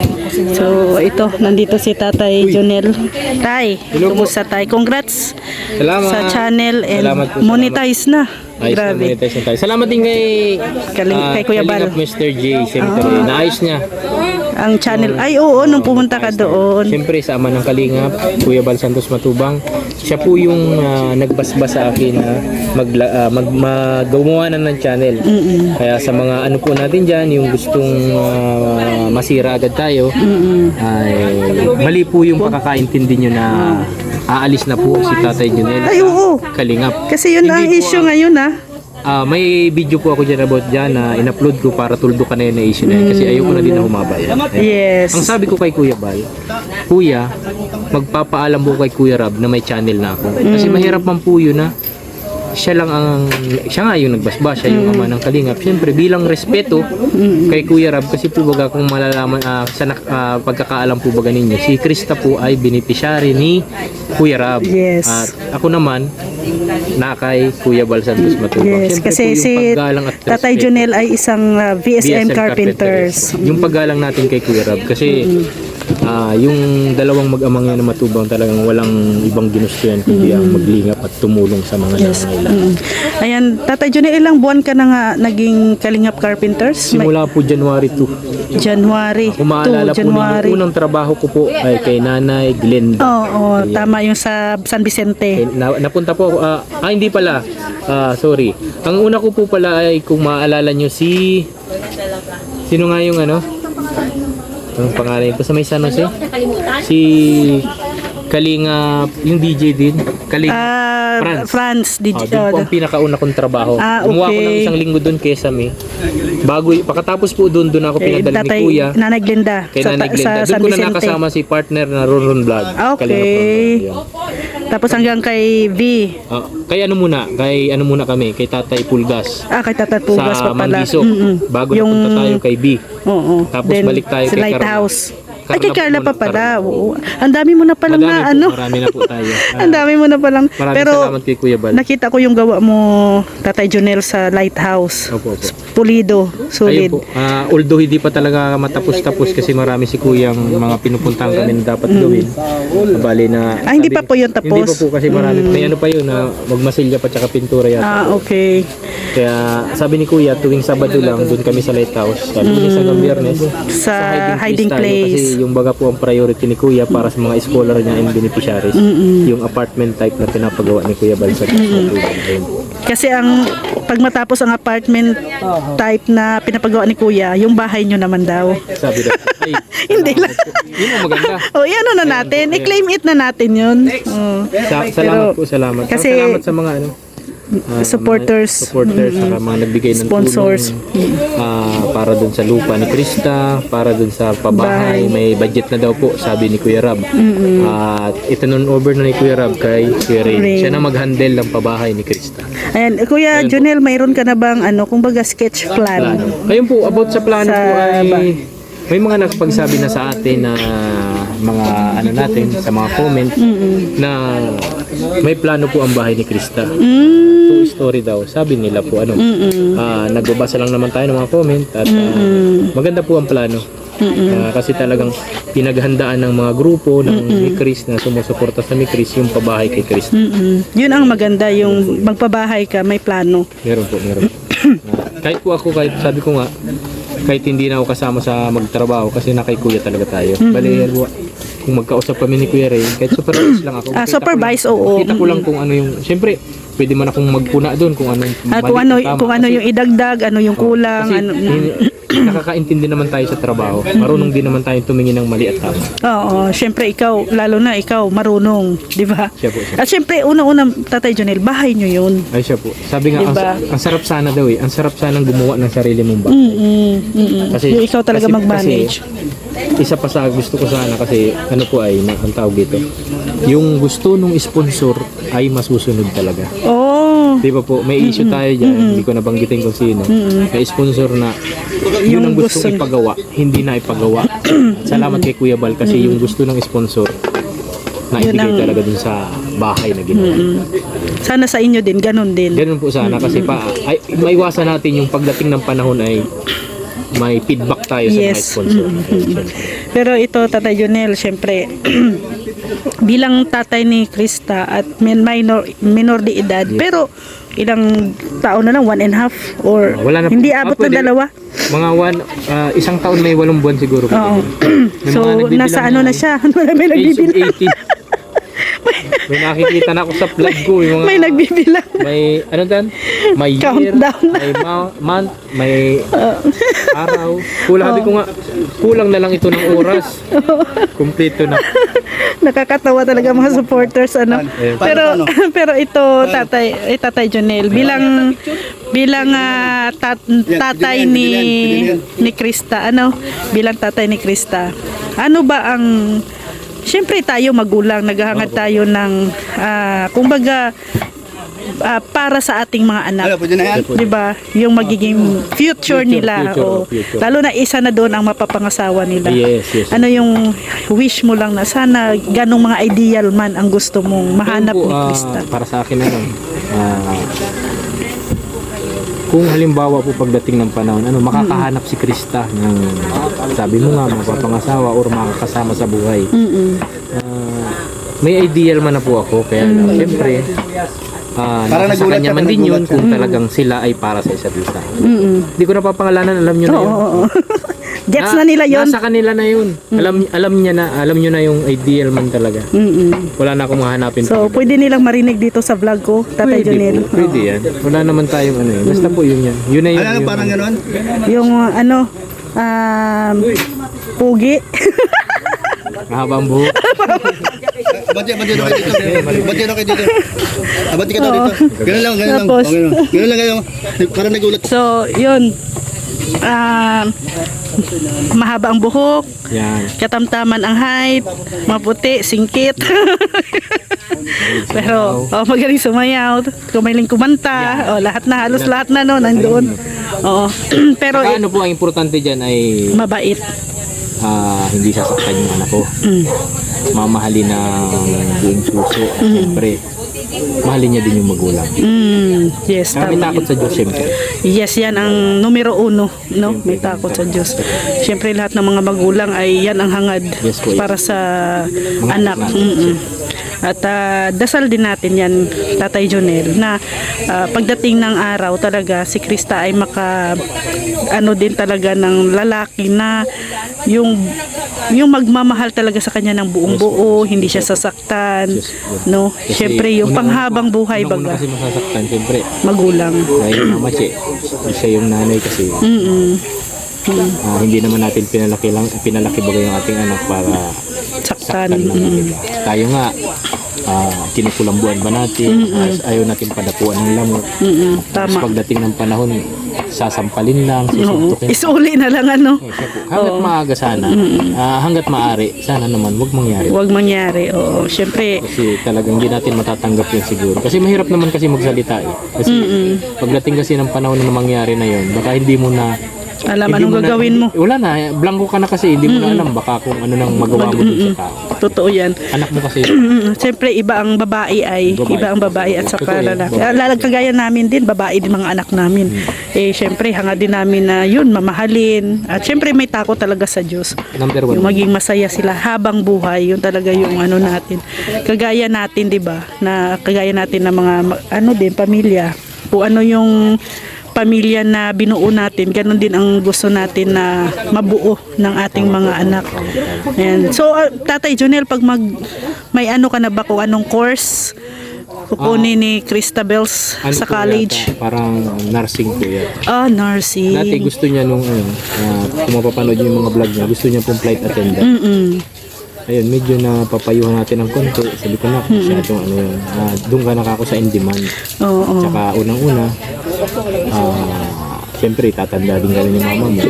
So ito, nandito si Tatay Jonel. Tay, kumusta tay? Congrats Salamat. sa channel and Salamat po, monetize na. Ayos na, Grabe. monetize na tayo. Salamat din kay, Kay Kuya Bal. Kalingap Mr. J. Siyempre, naayos niya. Ang channel. Ay oo, nung pumunta ka doon. Siyempre, sa ama ng Kalingap, Kuya Bal Santos Matubang, siya po yung nagbasbas sa akin na gumawa na ng channel. Kaya sa mga ano po natin dyan, yung gustong masira agad tayo, ay mali po yung pakakaintindi nyo na aalis na po si Tatay Jonel Ay oo. Kalingap. Kasi yun ang Hindi po issue ngayon ah. may video po ako dyan about dyan na in-upload ko para tuldo ka na yun na issue na yun kasi ayoko na din na humaba yan. Yes. Ang sabi ko kay Kuya Bal, Kuya, magpapaalam po kay Kuya Rab na may channel na ako. Kasi mahirap man po yun na siya nga yung nagbasbas, siya yung ama ng Kalingap. Siyempre, bilang respeto kay Kuya Rab, kasi po baga kung malalaman, pagkakaalam po baga ninyo, si Krista po ay beneficiary ni Kuya Rab. Yes. At ako naman, na kay Kuya Bal Santos Matubang. Yes, Siyempre kasi po yung si paggalang at Tatay respeto. Jonel ay isang VSM Carpenters. Yung paggalang natin kay Kuya Rab kasi yung dalawang mag-amang yan na Matubang talagang walang ibang ginusto yan kundi ang maglingap at tumulong sa mga nangangailangan. Ayan, Tatay Jonel, ilang buwan ka na nga naging Kalingap Carpenters? Simula po January 2. January Kung maalala 2, po January. ninyo, unang trabaho ko po ay kay Nanay Glenda. Oo, tama yung sa San Vicente. Napunta po ako, hindi pala, sorry. Ang una ko po pala ay kung maalala nyo sino nga yung ano? Anong pangalan ito sa may San Jose? Si Kalingap, yung DJ din. France. Doon po ang pinakauna kong trabaho. Gumawa ko ng Okay. isang linggo doon kesa may. Pagkatapos po doon ako pinadala ni Kuya. Nanay Glenda. Kay Nanay Glenda. Sa San Doon ko na Vicente. nakasama si partner na Ron Vlog. Okay. Kalingap Ron Vlog, yun. Tapos hanggang kay V. Kay ano muna kami, kay Tatay Pulgas. Kay Tatay Pugas Sa pa pala. Mangisok. Bago Yung- napunta tayo kay B. Oo. Tapos Then, balik tayo sa kay Lighthouse. Carla. Ay, kay Carla pa Carla pala. po. Oo. Ang dami mo na palang Marami na po tayo. Ang dami mo na palang. Maraming Pero salamat kay Kuya Bal. nakita ko yung gawa mo, Tatay Jonel, sa Lighthouse. Opo. Pulido, Ayun solid. po. Although hindi pa talaga matapos-tapos kasi marami si Kuyang mga pinupuntahan kami na dapat gawin. Bali na Hindi pa po yun tapos. Hindi pa po kasi marami. May ano pa yun na magmasilya pa tsaka pintura yata. Okay. Kaya sabi ni Kuya tuwing Sabado lang doon kami sa Lighthouse. Sabi niya sa Biyernes Sa hiding tayo place. kasi yung baga po ang priority ni Kuya para sa mga scholar niya and beneficiaries. Yung apartment type na pinapagawa ni Kuya Bal sa Ayun. Kasi pag matapos ang apartment type na pinapagawa ni Kuya, yung bahay nyo naman daw. Sabi daw, ay, Hindi lang. yun ang maganda. Ano na natin? I-claim it na natin yun. Oo. Salamat po, salamat. Kasi- Salamat sa mga Supporters. supporters, saka mga nagbigay ng Sponsors. tulong para dun sa lupa ni Krista, para dun sa pabahay. May budget na daw po, sabi ni Kuya Rab. At itinon over na ni Kuya Rab kay Kuya Ray. Ray. Siya na mag-handle ng pabahay ni Krista. Ayan, Kuya Jonel, mayroon ka na bang kumbaga sketch plan? Ayun po, about sa plano Sa po ay may mga nagpagsabi na sa atin na mga natin sa mga comment na may plano po ang bahay ni Krista. True story daw. Sabi nila po nagbabasa lang naman tayo ng mga comment at maganda po ang plano. Kasi talagang pinaghandaan ng mga grupo ng ni Chris na sumusuporta sa ni Chris yung pabahay kay Krista. Yun ang maganda, yung magpabahay ka, may plano. Meron po. Kahit po ako, sabi ko nga, kahit hindi na ako kasama sa magtrabaho kasi na kay Kuya talaga tayo. Bali, kung magkausap kami ni Kuya Ray, kahit supervise lang ako. Supervise, oo. Kita ko lang kung ano yung, siyempre, pwede man akong magpuna doon kung ano yung Kung ano yung idagdag, ano yung kulang. Kasi nakakaintindi naman tayo sa trabaho. Marunong din naman tayo tumingin ng mali at tama. Oo, syempre ikaw, lalo na ikaw, marunong, di ba? Siya po. At syempre, unang-unang, Tatay Jonel, bahay nyo yun. Ay siya po. Sabi nga, Diba? ang sarap sana daw ang sarap sanang gumawa ng sarili mong bahay. Kasi, Yung ikaw talaga mag-manage. Kasi, isa pa sa gusto ko sana kasi ano po ay ang tawag dito. Yung gusto nung sponsor ay masusunod talaga. Oh, Di ba po, may issue tayo dyan, hindi ko nabanggitin kung sino. May sponsor na yun ang gustong ipagawa, hindi na ipagawa. Salamat kay Kuya Bal kasi yung gusto ng sponsor na ibigay talaga dun sa bahay na ginawa. sana sa inyo din, ganun din. Ganun po sana kasi ay maiwasan natin yung pagdating ng panahon ay may feedback tayo sa mga Yes. sponsor. Pero ito, Tatay Jonel, syempre, bilang tatay ni Krista at minor de edad, pero ilang taon na lang, 1.5 or Wala na- hindi abot ng pwede. 2. Mga isang taon may 8 buwan siguro. Oo. May So, mga nagbibilang nasa ano na siya, may Age of nagbibilang. 18. May nakikita na ako sa vlog ko. Yung mga, May nagbibilang. may ano dan? May year, Countdown. may month, may araw. Sabi ko nga, kulang na lang ito ng oras. Kumpleto na. Nakakatawa talaga mga supporters ano. Pero pero ito Tatay Jonel bilang tatay ni Krista bilang tatay ni Krista. Ano ba ang Siyempre tayo magulang naghahangad tayo ng kumbaga para sa ating mga anak. Pwede na yan. 'Di ba? Yung magiging future nila future. lalo na isa na doon ang mapapangasawa nila. Yes. Ano yung wish mo lang na sana ganong mga ideal man ang gusto mong mahanap Ayun po, ni Krista? para sa akin kung halimbawa po pagdating ng panahon, makakahanap si Krista ng sabi mo nga mapapangasawa or makakasama sa buhay. May ideal man na po ako kaya siyempre nasa sa nagulat kanya ka, man din yun nagulat ka. kung talagang sila ay para sa isa't isa. Hindi ko napapangalanan, alam nyo na yun. Oo. Gets na nila yon. Nasa kanila na yun. Alam nyo na yung ideal man talaga. Wala na akong mahanapin. So, pwede nilang marinig dito sa vlog ko, Tatay Jonel. Pwede yan. Wala naman tayong Basta po yun yan. Yun na yun. Ano, parang gano'n? Yung pugi. Mahabang buhok. Bati na kayo dito. Bati na kayo dito. Bati ka daw dito. Ganun lang. Tapos, Ganun lang kayo. Parang nagulat. so, yun. Mahaba ang buhok, Yan. katamtaman ang height, maputi, singkit. Pero magaling sumayaw, kumiling kumanta, halos lahat na no nandoon. Oo. Pero Saka ano po ang importante dyan ay mabait. hindi sasaktan yung anak ko. Mamahalin ng buong puso. Siyempre, mahalin niya din yung magulang. Yes, Kaya may tama takot yun. sa Diyos, siyempre. Yes, yan ang numero 1, no? May takot sa Diyos. Siyempre lahat ng mga magulang ay yan ang hangad Yes po, yes. para sa Mga anak. anak natin. At dasal din natin yan, Tatay Jonel, na pagdating ng araw talaga si Krista ay din talaga ng lalaki na yung magmamahal talaga sa kanya ng buong buo, hindi siya sasaktan, no? Kasi Siyempre yung panghabang buhay unang-una baga kasi masasaktan, siyempre. magulang. Dahil yung mama siya yung nanay kasi. Hindi naman natin pinalaki baga yung ating anak para Saktan. saktan naman, diba? Tayo nga, kinukulambuan ba natin? Ayaw natin padapuan ng lamok. Tapos Tama. pagdating ng panahon, sasampalin lang, Oo. susuntukin. Isuli na lang Hanggat maaga sana, hanggat maaari, sana naman wag mangyari. Huwag mangyari. Oo, syempre. Kasi talagang hindi natin matatanggap yun siguro. Kasi mahirap naman kasi magsalita eh. Kasi pagdating kasi ng panahon na mangyari na yun, baka hindi mo na Alam hindi anong mo na- gagawin mo. Wala na, blanco ka na kasi, hindi mo na alam baka kung ano nang magawa mo dun sa tao. Totoo yan. Anak mo kasi, Siyempre iba ang babae at saka Totoo yan, lalaki. babae. Kagaya namin din, babae din mga anak namin. Siyempre hanga din namin na yun, mamahalin. At siyempre may takot talaga sa Diyos. number Yung 1. maging masaya sila habang buhay, yun talaga yung natin. Kagaya natin, 'di ba? Na kagaya natin ng mga pamilya. Kung ano yung pamilya na binuo natin, ganun din ang gusto natin na mabuo ng ating mga anak. Ayan. So, Tatay Jonel, pag may ka na ba kung anong course kukunin ni Christabels sa college? Parang nursing po yan. Nursing. Dati gusto niya nung kung mapapanood niyo yung mga vlog niya, gusto niya pong flight attendant. Ayun, medyo napapayuhan natin ng konti. Sabi ko na, masyadong doon ka nakako sa in-demand. Oo. Tsaka unang-una, siyempre tatanda din ka rin yung mama mo.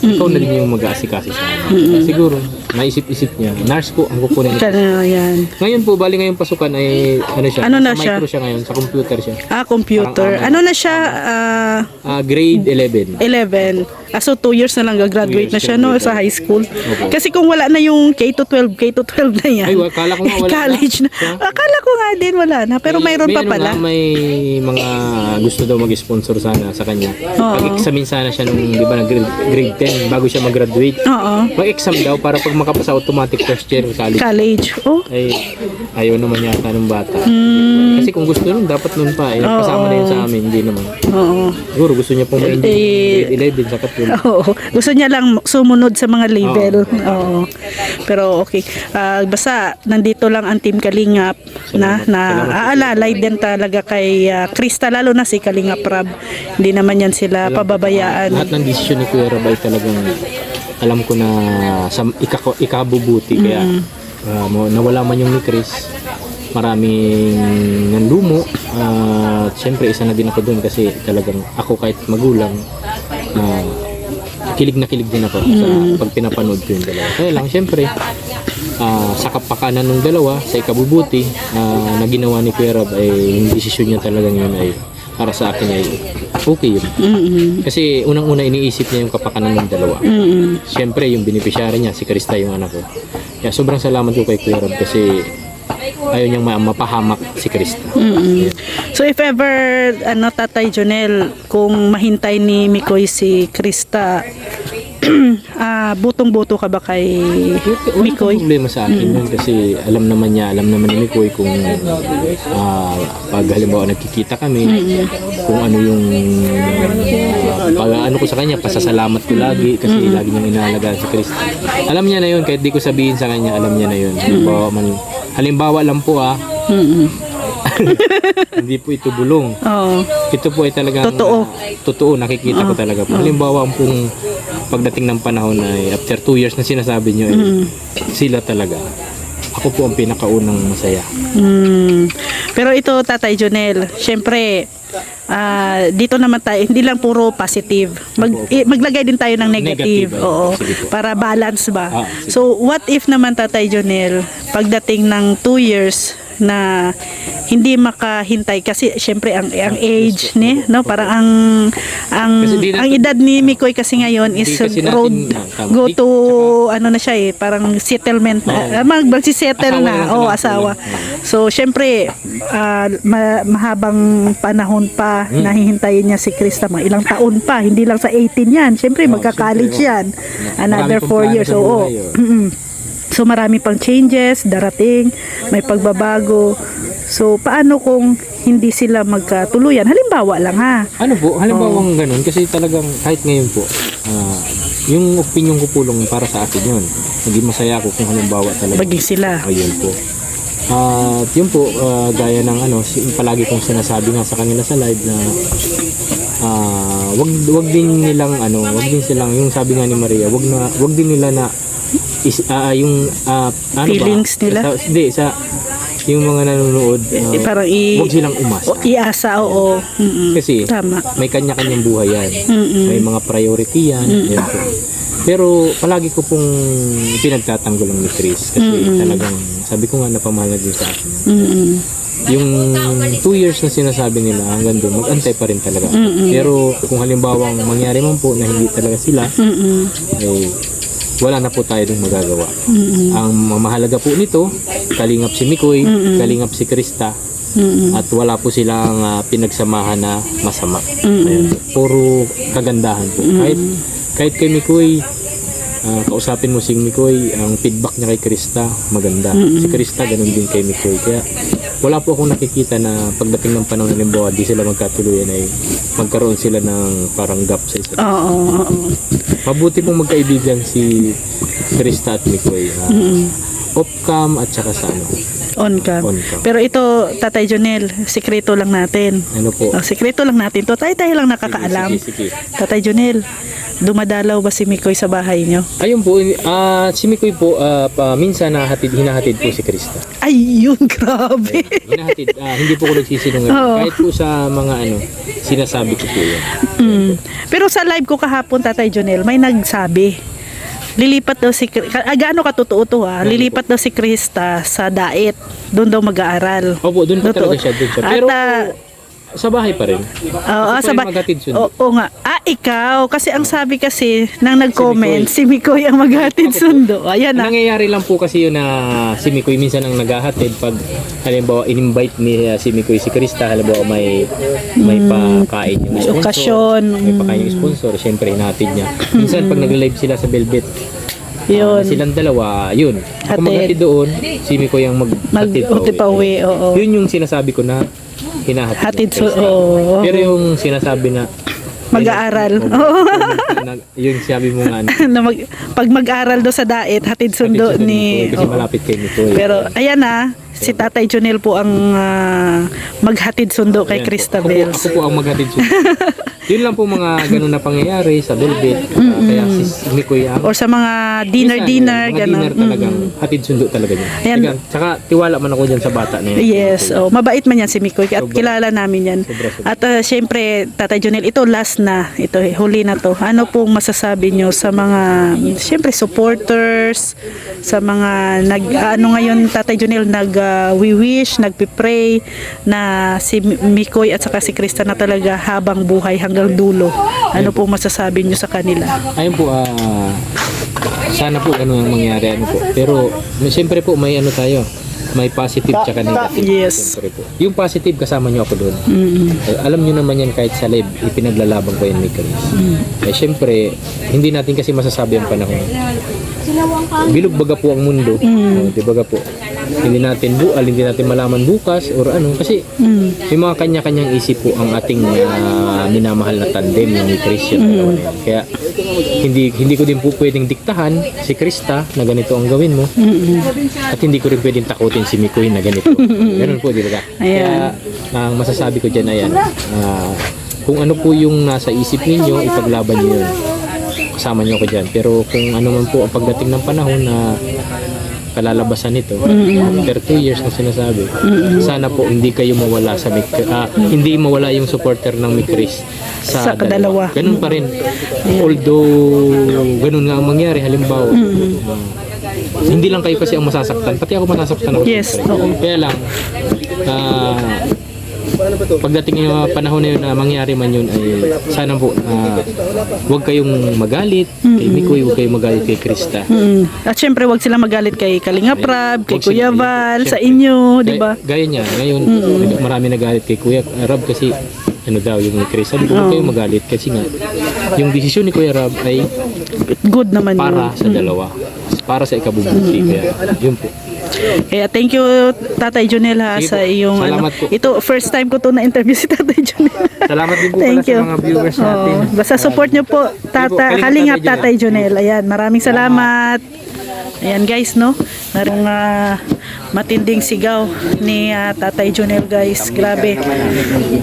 Ikaw na din yung mag-aasikasi sa amin. Siguro, naisip-isip niya, nurse po ang kukunin niya. Yan. Ngayon po, bali ngayong pasukan ay ano siya, Ano na sa siya? micro siya ngayon, sa computer siya. Computer. Parang Ano na siya? Grade 11. 11. So 2 years na lang gagraduate 2 years na siya no graduate. sa high school. Opo. Kasi kung wala na yung K-12 na yan. Ay, akala ko nga wala college na. Siya? Akala ko nga din wala na. Pero mayroon pa ano pala. nga, may mga gusto daw mag-sponsor sana sa kanya. Oo. Mag-examine sana siya nung, di ba, grade 10 bago siya mag-graduate. Oo. Mag-exam daw para pag makapasa automatic first year college. College. Oh. Ay, ayaw naman yata ng bata. Hmm. Kasi kung gusto nun, dapat nun pa. Kasama na yun sa amin, hindi naman. Oo. Siguro gusto niya pong grade 11 sa katulad. Oo. Gusto niya lang sumunod sa mga level. Oo. Pero okay. Basta nandito lang ang Team Kalingap na aalalay din talaga kay Krista, lalo na si Kalingap Rab. Hindi naman yan sila pababayaan. Lahat ng desisyon ni Kuya Rabay talagang alam ko na sa ikabubuti. Kaya nawala man yung ni Chris, maraming nanlumo. Siyempre isa na din ako doon kasi talagang ako kahit magulang, kilig na kilig din ako sa pag pinapanood ko yung dalawa. Kaya lang siyempre sa kapakanan ng dalawa, sa ikabubuti na ginawa ni Kuya Rab, ay yung desisyon niya talagang yun ay para sa akin ay okay yun. Kasi unang-una iniisip niya yung kapakanan ng dalawa. Siyempre yung beneficiary niya, si Krista yung anak ko. Kaya sobrang salamat ko kay Kuya Rab kasi ayaw niyang mapahamak si Krista. So if ever Tatay Jonel, kung mahintay ni Mikoy si Krista, butong-buto ka ba kay Mikoy? Wala problema sa akin yun kasi alam naman ni Mikoy kung pag halimbawa nagkikita kami, kung ano yung pag ano ko sa kanya, pasasalamat ko lagi kasi lagi niyang inaalagaan si Krista. Alam niya na yun, kahit di ko sabihin sa kanya, alam niya na yun. Halimbawa lang po hindi po ito bulong. Oo. Ito po ay talagang totoo, nakikita ko talaga po. Halimbawa kung pagdating ng panahon ay after 2 years na sinasabi niyo, sila talaga. Ako po ang pinakaunang masaya. Pero ito, Tatay Jonel, syempre dito naman tayo, hindi lang puro positive. Maglagay din tayo ng negative. Negative, Oo. sige po. Para balance ba? Sige. So, what if naman, Tatay Jonel, pagdating ng 2 years na hindi makahintay kasi syempre ang age ni parang ang edad ni Mikoy kasi ngayon is road go to na siya parang settlement na magsisettle na asawa. So syempre mahabang panahon pa nahihintayin niya si Krista, mga ilang taon pa, hindi lang sa 18 yan, syempre magka-college yan, another 4 years. So marami pang changes darating, may pagbabago. So paano kung hindi sila magkatuluyan? Halimbawa lang Halimbawa ganun kasi talagang kahit ngayon po yung opinion ko po lang para sa akin yun. Naging masaya ako kung halimbawa talaga maging sila. Ayun po. At yun po, gaya ng palagi kong sinasabi nga sa kanila sa live na wag din silang yung sabi nga ni Maria, wag din nila na feelings nila. Yung mga nanonood, parang wag silang umasa. Iasa, oo. Kasi tama. may kanya-kanyang buhay yan. May mga priority yan. Yan po. Pero palagi ko pong pinagtatanggol lang ni Chris kasi talagang sabi ko nga napamahal din sa akin. Yung 2 years na sinasabi nila hanggang doon, mag-antay pa rin talaga. Pero kung halimbawa mangyari man po na hindi talaga sila, ay wala na po tayo dong magagawa. Ang mahalaga po nito, kalingap si Mikoy, kalingap si Krista, at wala po silang pinagsamahan na masama. Ayan, puro kagandahan po. Kahit kay Mikoy, kausapin mo si Mikoy, ang feedback niya kay Krista maganda. Si Krista ganun din kay Mikoy. Kaya wala po akong nakikita na pagdating ng panahon ng limbawa di sila magkatuluyan ay magkaroon sila ng parang gap sa isa't isa. Mabuti pong magkaibigan si Krista at Mikoy. Off-cam at saka sa on-cam. Pero ito, Tatay Jonel, sikreto lang natin. Ano po? Sikreto lang natin to. Tayo lang nakakaalam. Sige. Tatay Jonel, dumadalaw ba si Mikoy sa bahay nyo? Ayun po, si Mikoy po, minsan hinahatid po si Krista. Ayun, grabe. Hinahatid, hindi po ko nagsisinungaling. Kahit po sa mga sinasabi ko po yan. Pero sa live ko kahapon, Tatay Jonel, may nagsabi lilipat daw si gaano katotoo to lilipat daw si Krista sa Daet. Doon daw mag-aaral. Opo, doon po Totoo. talaga siya. Doon siya. Pero sa bahay pa rin. Kasi po yung maghatid sundo. Oo nga. Ikaw. Kasi ang sabi kasi nang nag-comment, si Mikoy ang maghatid sundo. Ayan na. Nangyayari lang po kasi yun na si Mikoy minsan ang naghahatid pag halimbawa in-invite ni si Mikoy si Krista, halimbawa may pakain yung sponsor. Okasyon. May pakain yung sponsor, syempre hinatid niya. Minsan pag nag-live sila sa Velvet, Yun. silang dalawa, yun. Ako Hatid. maghatid doon, si Mikoy ang maghatid pa uwi. Oo. Yun yung sinasabi ko na hinahatid. Hatid ng Krista. oo. Pero yung sinasabi na Mag-aaral. yung sabi mo nga Pag mag-aral do sa Daet, hatid sundo ni kasi malapit kay Mikoy. Pero ayan si Tatay Jonel po ang maghatid sundo kay Ayan po. Christabel. Ako po ang maghatid sundo. Yun lang po mga ganun na pangyayari sa Velvet. Kaya si Mikoy ang Or sa mga dinner, mga ganun. dinner talagang hatid sundo talaga niya. Ayan. Tsaka tiwala man ako dyan sa bata na yan. Yes, mabait man yan si Mikoy at kilala namin yan. Sobra. At syempre, Tatay Jonel, ito last na, ito huli na to. Ano pong masasabi nyo sa mga, syempre, supporters, sa mga ngayon, Tatay Jonel, we-wish, nagpipray na si Mikoy at saka si Krista na talaga habang buhay hanggang dulo. Ano pong masasabi nyo sa kanila? Ayun po, sana po ganun ang mangyari. Ano po. Pero siyempre po may ano tayo, may positive tsaka negative. Yes. Siyempre po. Yung positive kasama nyo ako doon. Mm-hmm. Alam nyo naman yan kahit sa live, ipinaglalaban ko yan ni Chris. Eh siyempre, hindi natin kasi masasabi ang panahon. Bilog baga po ang mundo. Di baga po. Hindi natin hindi natin malaman bukas or ano. Kasi may mga kanya-kanyang isip po ang ating minamahal na tandem yung ni Chris yung dalawa na yan. Kaya hindi ko din po pwedeng diktahan si Krista na ganito ang gawin mo. At hindi ko rin pwedeng takutin si Mikoy na ganito. Ganun po, di ba? Kaya ang masasabi ko dyan ayan, kung ano po yung nasa isip ninyo, ipaglaban nyo yun. Kasama nyo ako dyan. Pero kung ano man po ang pagdating ng panahon na kalalabasan nito, after 2 years na sinasabi, sana po hindi kayo mawala sa hindi mawala yung supporter ng Chris sa dalawa. Ganun pa rin. Although ganun nga ang mangyari, halimbawa, hindi lang kayo kasi ang masasaktan, pati ako masasaktan ako. Yes, siyempre. oo. Kaya lang, pagdating yung panahon na yun na mangyari man yun ay sana po huwag kayong magalit kay Mikoy, huwag kayong magalit kay Krista. At syempre wag silang magalit kay Kalinga Prab, kay Huwag Kuya sila- Val, sa syempre. inyo, di ba? Gaya niya, ngayon marami nagalit kay Kuya Rab kasi ano daw yung Chris. Sabi ko, huwag kayong magalit kasi nga yung desisyon ni Kuya Rab ay Good naman para yun. sa dalawa. Para sa ikabubuti. Kaya yun po. Kaya thank you Tatay Jonel Sige sa po. iyong Salamat po. Ito first time ko to na interview si Tatay Jonel. Salamat din po Thank pala you. sa mga viewers natin. Basta support nyo po Kalingap Kalingap Tatay Tatay Jonel. Ayan, maraming salamat. Ayan guys, no? Narong matinding sigaw ni Tatay Jonel guys. Grabe.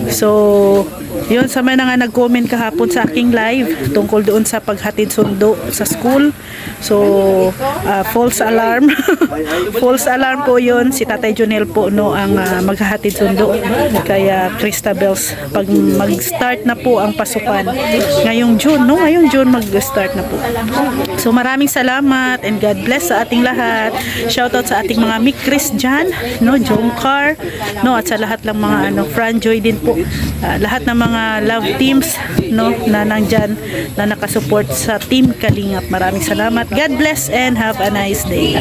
So, yun sa mga nga nag-comment kahapon sa aking live tungkol doon sa paghatid sundo sa school. So, false alarm. False alarm po yun. Si Tatay Jonel po no ang maghahatid sundo. Kaya Christabels, pag mag-start na po ang pasukan. Ngayong June, no? Ngayong June mag-start na po. So, maraming salamat and God bless sa ating lahat. Shoutout sa ating mga Mick Chris dyan, no? Jomcar, no? At sa lahat ng mga Fran Joy din po. Lahat ng mga love teams, no? Na nandyan, na nakasupport sa Team Kalingap. Maraming salamat. God bless and have a nice day.